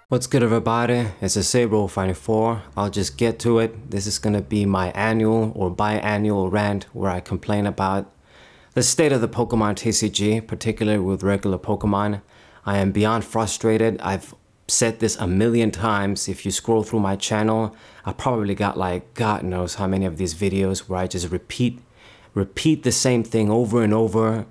What's good, everybody? It's a Saber054. I'll just get to it. This is gonna be my annual or biannual rant where I complain about the state of the Pokemon TCG, particularly with regular Pokemon. I am beyond frustrated. I've said this a million times. If you scroll through my channel, I probably got like God knows how many of these videos where I just repeat the same thing over and over.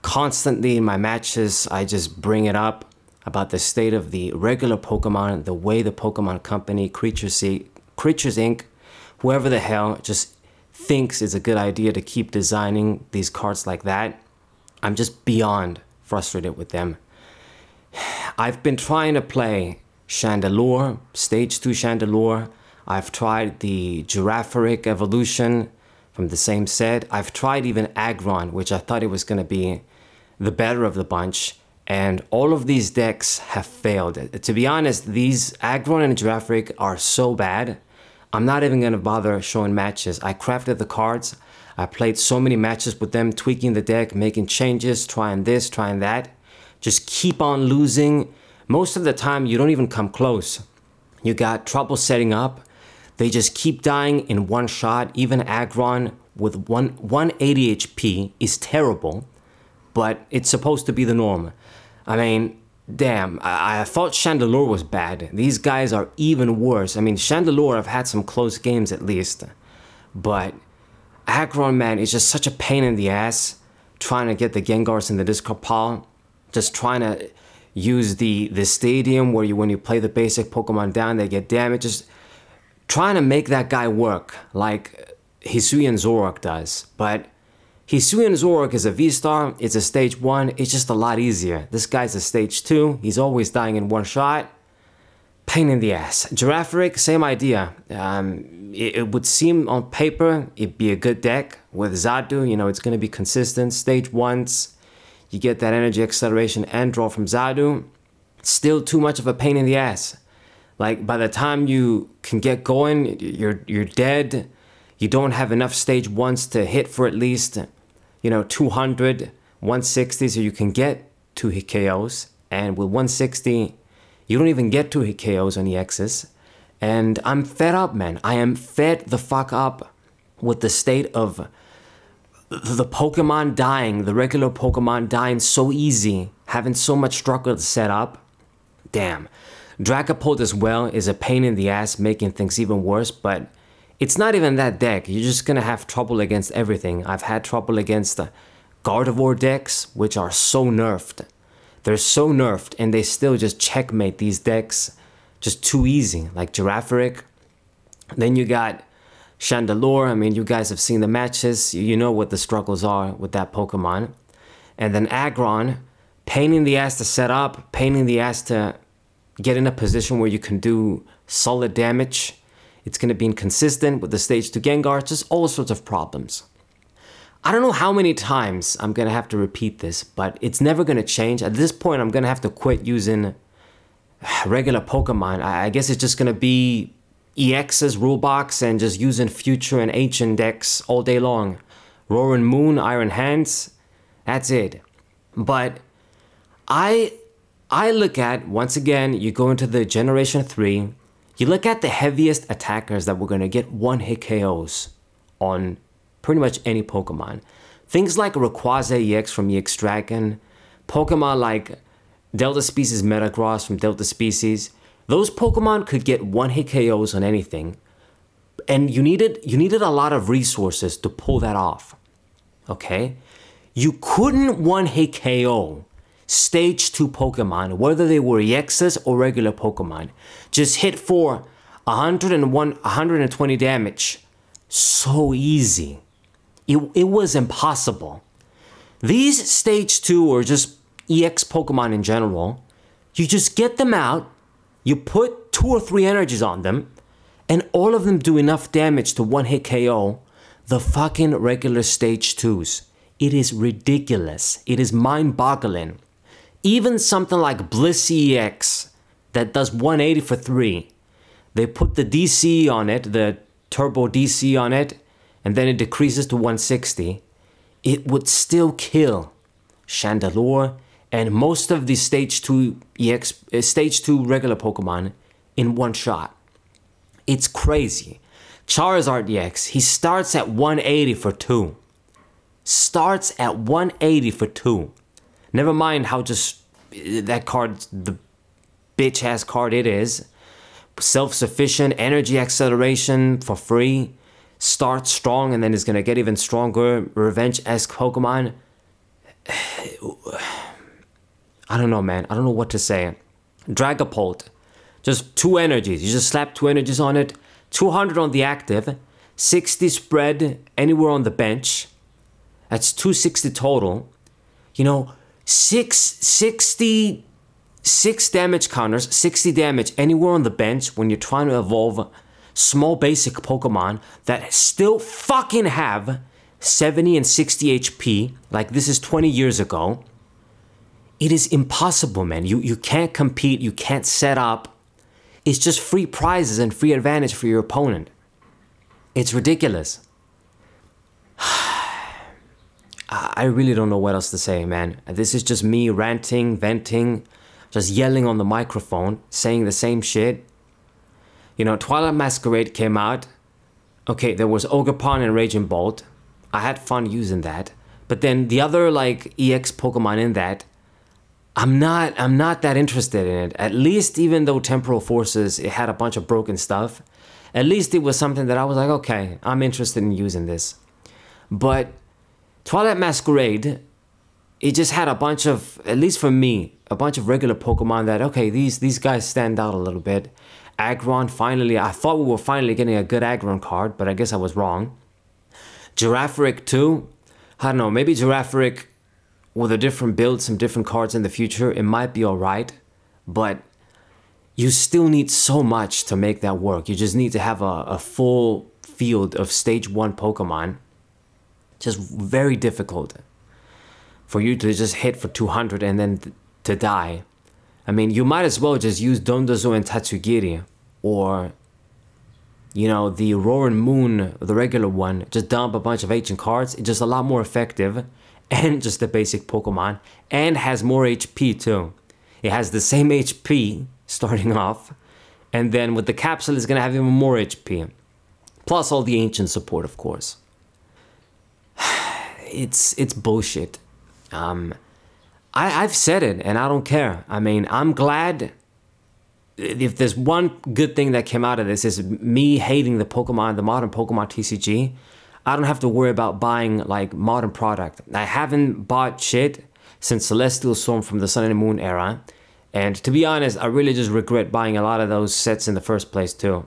Constantly in my matches, I just bring it up about the state of the regular Pokemon, the way the Pokemon Company, Creatures Inc., whoever the hell just thinks it's a good idea to keep designing these cards like that. I'm just beyond frustrated with them. I've been trying to play Chandelure, Stage 2 Chandelure. I've tried the Giraffaric evolution from the same set. I've tried even Aggron, which I thought it was going to be the better of the bunch. And all of these decks have failed. To be honest, these Aggron and Giraffaric are so bad, I'm not even going to bother showing matches. I crafted the cards. I played so many matches with them, tweaking the deck, making changes, trying this, trying that. Just keep on losing. Most of the time, you don't even come close. You got trouble setting up. They just keep dying in one shot. Even Aggron with 180 HP is terrible, but it's supposed to be the norm. I mean, damn, I thought Chandelure was bad. These guys are even worse. I mean, Chandelure, I've had some close games at least. But Aggron, man, is just such a pain in the ass. Trying to get the Gengars in the discard pile. Just trying to use the stadium where when you play the basic Pokemon down, they get damaged. Just trying to make that guy work like Hisuian Zoroark does. But Hisuian Zoroark is a V-Star, it's a Stage 1, it's just a lot easier. This guy's a Stage 2, he's always dying in one shot. Pain in the ass. Giraffaric, same idea. It would seem on paper, it'd be a good deck. With Zadu, you know, it's going to be consistent. Stage 1s, you get that energy acceleration and draw from Zadu. Still too much of a pain in the ass. Like, by the time you can get going, you're dead. You don't have enough Stage 1s to hit for at least, 200, 160, so you can get 2 hit KOs. And with 160, you don't even get 2 hit KOs on EXs. And I'm fed up, man. I am fed the fuck up with the state of the Pokemon dying, the regular Pokemon dying so easy, having so much struggle to set up. Damn. Dragapult as well is a pain in the ass, making things even worse, but it's not even that deck. You're just gonna have trouble against everything. I've had trouble against the Gardevoir decks, which are so nerfed. They're so nerfed, and they still just checkmate these decks just too easy, like Giraffaric. Then you got Chandelure. I mean, you guys have seen the matches. You know what the struggles are with that Pokemon. And then Aggron, pain in the ass to set up, pain in the ass to get in a position where you can do solid damage. It's going to be inconsistent with the Stage 2 Gengar, just all sorts of problems. I don't know how many times I'm going to have to repeat this, but it's never going to change. At this point, I'm going to have to quit using regular Pokemon. I guess it's just going to be EX's rule box and just using future and ancient decks all day long. Roaring Moon, Iron Hands, that's it. But I look at, once again, you go into the Generation 3, you look at the heaviest attackers that we're going to get one-hit KOs on pretty much any Pokemon. Things like Rayquaza EX from EX Dragon, Pokemon like Delta Species Metagross from Delta Species. Those Pokemon could get one-hit KOs on anything. And you needed a lot of resources to pull that off. Okay? You couldn't one-hit KO Stage 2 Pokemon, whether they were EXs or regular Pokemon. Just hit for 120 damage. So easy. It was impossible. These Stage 2 or just EX Pokemon in general, you just get them out, you put 2 or 3 energies on them, and all of them do enough damage to one-hit KO the fucking regular Stage 2s. It is ridiculous. It is mind-boggling. Even something like Bliss EX that does 180 for 3, they put the DC on it, the turbo DC on it, and then it decreases to 160. It would still kill Chandelure and most of the stage 2 EX, stage 2 regular Pokemon in one shot. It's crazy. Charizard EX, he starts at 180 for 2. Starts at 180 for 2. Never mind how just that card, the bitch ass card it is. Self-sufficient, energy acceleration for free. Starts strong and then is gonna get even stronger. Revenge-esque Pokemon. I don't know, man. I don't know what to say. Dragapult. Just 2 energies. You just slap 2 energies on it. 200 on the active. 60 spread anywhere on the bench. That's 260 total. You know, 6 damage counters, 60 damage anywhere on the bench when you're trying to evolve small basic Pokemon that still fucking have 70 and 60 HP, like this is 20 years ago. It is impossible, man. You can't compete, you can't set up. It's just free prizes and free advantage for your opponent. It's ridiculous. I really don't know what else to say, man. This is just me ranting, venting, just yelling on the microphone, saying the same shit. You know, Twilight Masquerade came out. Okay, there was Ogerpon and Raging Bolt. I had fun using that. But then the other like EX Pokemon in that, I'm not that interested in it. At least even though Temporal Forces, it had a bunch of broken stuff, at least it was something that I was like, okay, I'm interested in using this. But Twilight Masquerade, it just had a bunch of, at least for me, a bunch of regular Pokemon that, okay, these guys stand out a little bit. Aggron, finally, I thought we were finally getting a good Aggron card, but I guess I was wrong. Giraffaric too. I don't know, maybe Giraffaric with a different build, some different cards in the future, it might be alright, but you still need so much to make that work. You just need to have a full field of stage 1 Pokemon. Just very difficult for you to just hit for 200 and then to die. I mean, you might as well just use Dondozo and Tatsugiri, or, you know, the Roaring Moon, the regular one, just dump a bunch of ancient cards. It's just a lot more effective, and just a basic Pokemon, and has more HP too. It has the same HP starting off, and then with the capsule it's gonna have even more HP. Plus all the ancient support, of course. It's bullshit. I've said it, and I don't care. I mean, I'm glad. If there's one good thing that came out of this, is me hating the Pokemon, the modern Pokemon TCG. I don't have to worry about buying like modern product. I haven't bought shit since Celestial Storm from the Sun and Moon era. And to be honest, I really just regret buying a lot of those sets in the first place too.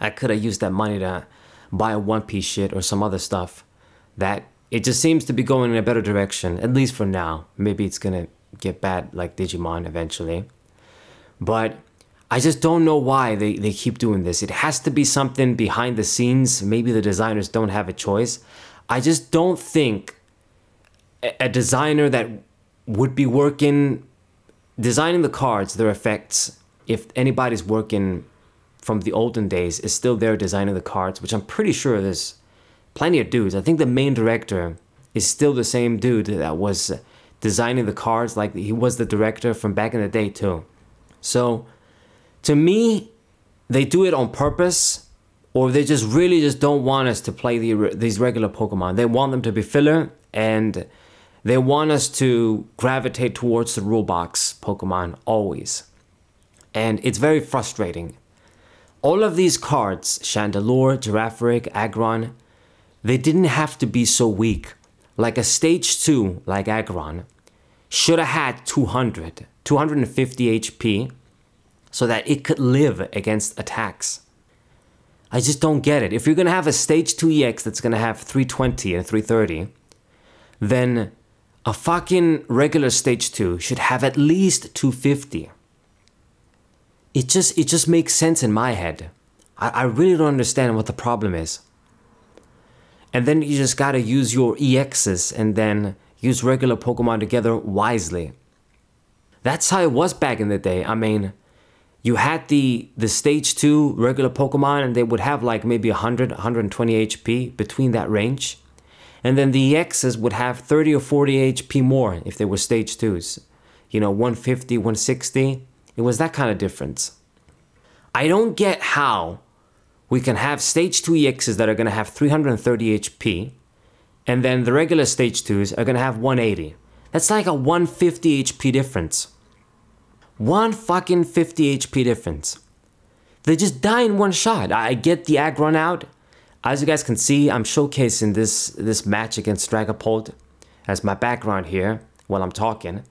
I could have used that money to buy a One Piece shit or some other stuff. That it just seems to be going in a better direction, at least for now. Maybe it's gonna get bad like Digimon eventually. But I just don't know why they keep doing this. It has to be something behind the scenes. Maybe the designers don't have a choice. I just don't think a designer that would be designing the cards, their effects, if anybody's working from the olden days, is still there designing the cards, which I'm pretty sure there's plenty of dudes. I think the main director is still the same dude that was designing the cards, like he was the director from back in the day too. So to me, they do it on purpose, or they just really just don't want us to play these regular Pokemon. They want them to be filler, and they want us to gravitate towards the rule box Pokemon always. And it's very frustrating. All of these cards, Chandelure, Giraffaric, Aggron, they didn't have to be so weak. Like a stage 2, like Aggron, should have had 250 HP, so that it could live against attacks. I just don't get it. If you're gonna have a stage 2 EX that's gonna have 320 and 330, then a fucking regular stage 2 should have at least 250. It just makes sense in my head. I really don't understand what the problem is. And then you just gotta use your EXs and then use regular Pokemon together wisely. That's how it was back in the day. I mean, you had the stage 2 regular Pokemon, and they would have like maybe 100, 120 HP between that range. And then the EXs would have 30 or 40 HP more if they were stage 2s. you know, 150, 160. It was that kind of difference. I don't get how we can have stage 2 EXs that are going to have 330 HP, and then the regular stage 2s are going to have 180. That's like a 150 HP difference. One fucking 50 HP difference. They just die in one shot. I get the ag run out. As you guys can see, I'm showcasing this match against Dragapult as my background here while I'm talking.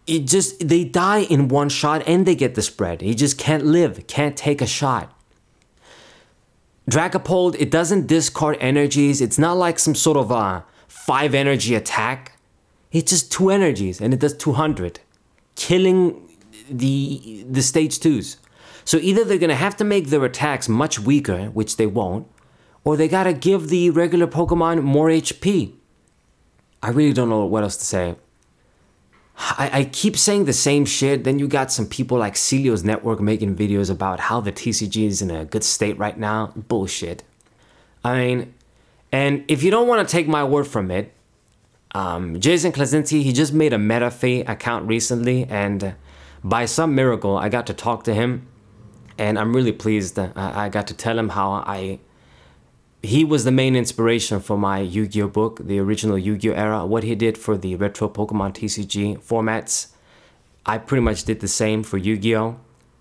They die in one shot and they get the spread. He just can't live, can't take a shot. Dragapult, it doesn't discard energies. It's not like some sort of a 5 energy attack. It's just 2 energies and it does 200, killing the stage 2s. So either they're gonna have to make their attacks much weaker, which they won't, or they gotta give the regular Pokemon more HP. I really don't know what else to say. I keep saying the same shit. Then you got some people like Celio's Network making videos about how the TCG is in a good state right now. Bullshit. I mean, and if you don't want to take my word from it, Jason Klasinski, he just made a MetaFay account recently, and by some miracle, I got to talk to him, and I'm really pleased. I got to tell him how he was the main inspiration for my Yu-Gi-Oh book, the original Yu-Gi-Oh era. What he did for the retro Pokemon TCG formats, I pretty much did the same for Yu-Gi-Oh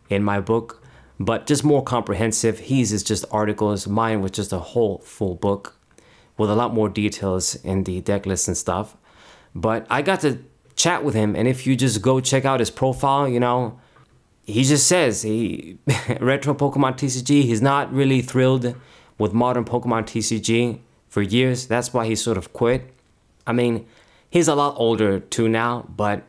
in my book, but just more comprehensive. His is just articles, mine was just a whole full book with a lot more details in the deck list and stuff. But I got to chat with him, and if you just go check out his profile, you know, he just says retro Pokemon TCG, he's not really thrilled with modern Pokemon TCG for years. That's why he sort of quit. I mean, he's a lot older too now, but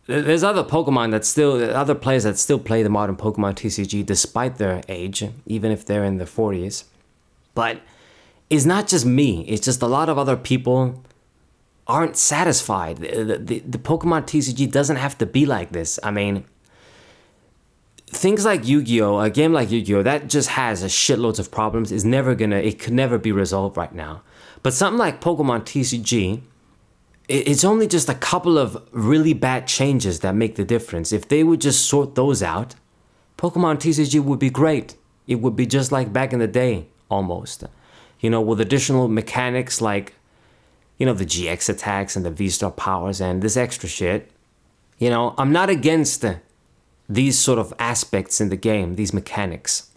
there's other other players that still play the modern Pokemon TCG despite their age, even if they're in their 40s. But it's not just me, it's just a lot of other people aren't satisfied. The Pokemon TCG doesn't have to be like this. I mean, things like Yu-Gi-Oh, a game like Yu-Gi-Oh, that just has a shitloads of problems. It could never be resolved right now. But something like Pokemon TCG, it's only just a couple of really bad changes that make the difference. If they would just sort those out, Pokemon TCG would be great. It would be just like back in the day, almost. You know, with additional mechanics like, you know, the GX attacks and the V-Star powers and this extra shit. You know, I'm not against these sort of aspects in the game, these mechanics.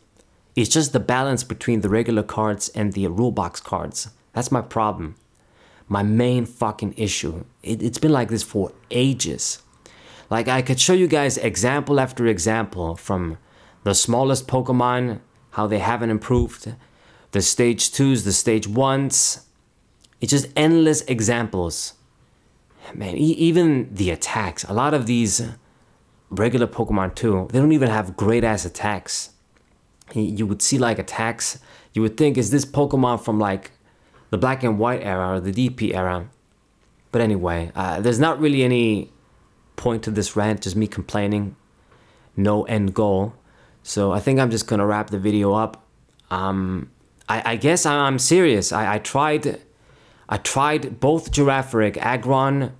It's just the balance between the regular cards and the rule box cards. That's my problem. My main fucking issue. It's been like this for ages. Like, I could show you guys example after example from the smallest Pokemon, how they haven't improved, the stage 2s, the stage 1s. It's just endless examples. Man, even the attacks. A lot of these regular Pokemon too, they don't even have great ass attacks. You would see like attacks, you would think, is this Pokemon from like the Black and White era or the DP era? But anyway, there's not really any point to this rant, just me complaining, no end goal. So I think I'm just gonna wrap the video up. I guess I'm serious. I tried both Girafarig, Aggron.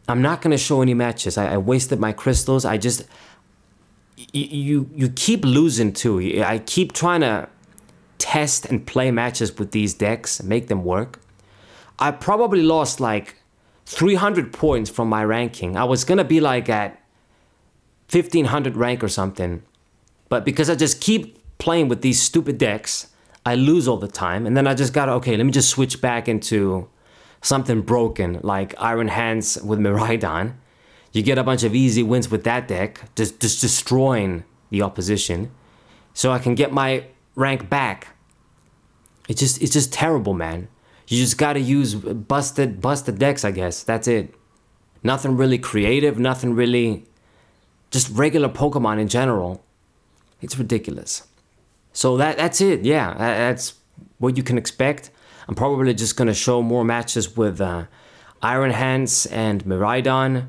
I'm not gonna show any matches. I wasted my crystals. You keep losing too. I keep trying to test and play matches with these decks, make them work. I probably lost like 300 points from my ranking. I was gonna be like at 1500 rank or something, but because I just keep playing with these stupid decks, I lose all the time. And then I just gotta, okay, let me just switch back into something broken like Iron Hands with Miraidon. You get a bunch of easy wins with that deck, just destroying the opposition, so I can get my rank back. It's just terrible, man. You just gotta use busted decks, I guess. That's it. Nothing really creative, nothing really, just regular Pokemon in general. It's ridiculous. So that's it, yeah, that's what you can expect. I'm probably just gonna show more matches with Iron Hands and Miraidon.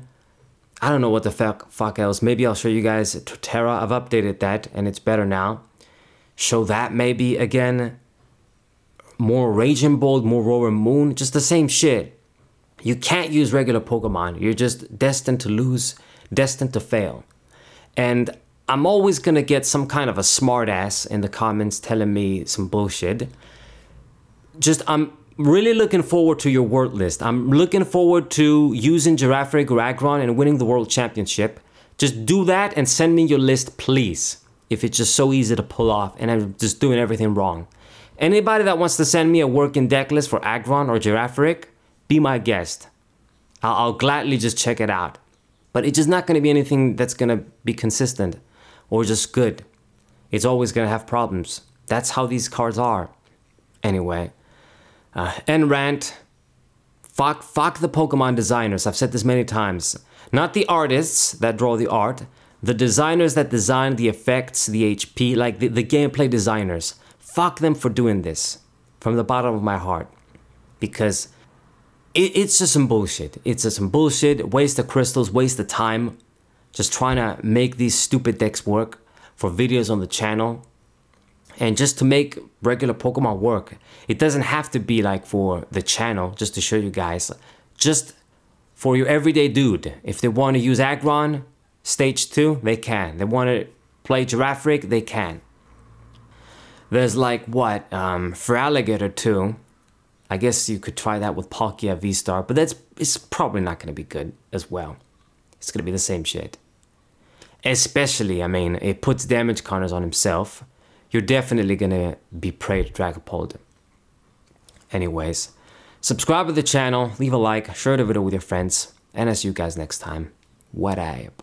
I don't know what the fuck else. Maybe I'll show you guys Torterra. I've updated that and it's better now. Show that maybe again. More Raging Bolt, more Roaring Moon, just the same shit. You can't use regular Pokemon. You're just destined to lose, destined to fail. And I'm always gonna get some kind of a smartass in the comments telling me some bullshit. I'm really looking forward to your word list. I'm looking forward to using Girafarig or Aggron and winning the world championship. Just do that and send me your list, please. If it's just so easy to pull off and I'm just doing everything wrong. Anybody that wants to send me a working deck list for Aggron or Girafarig, be my guest. I'll gladly just check it out. But it's just not going to be anything that's going to be consistent or just good. It's always going to have problems. That's how these cards are. Anyway, end rant. Fuck the Pokemon designers. I've said this many times. Not the artists that draw the art. The designers that design the effects, the HP, like the gameplay designers. Fuck them for doing this. From the bottom of my heart. Because it's just some bullshit. It's just some bullshit. Waste of crystals, waste of time. Just trying to make these stupid decks work for videos on the channel. And just to make regular Pokemon work. It doesn't have to be like for the channel, just to show you guys. Just for your everyday dude. If they want to use Aggron, Stage 2, they can. They want to play Girafarig, they can. There's like, what, for Alligator 2, I guess you could try that with Palkia V-Star, but it's probably not going to be good as well. It's going to be the same shit. Especially, I mean, it puts damage counters on himself. You're definitely going to be prey to Dragapult. Anyways, subscribe to the channel, leave a like, share the video with your friends, and I'll see you guys next time. What up?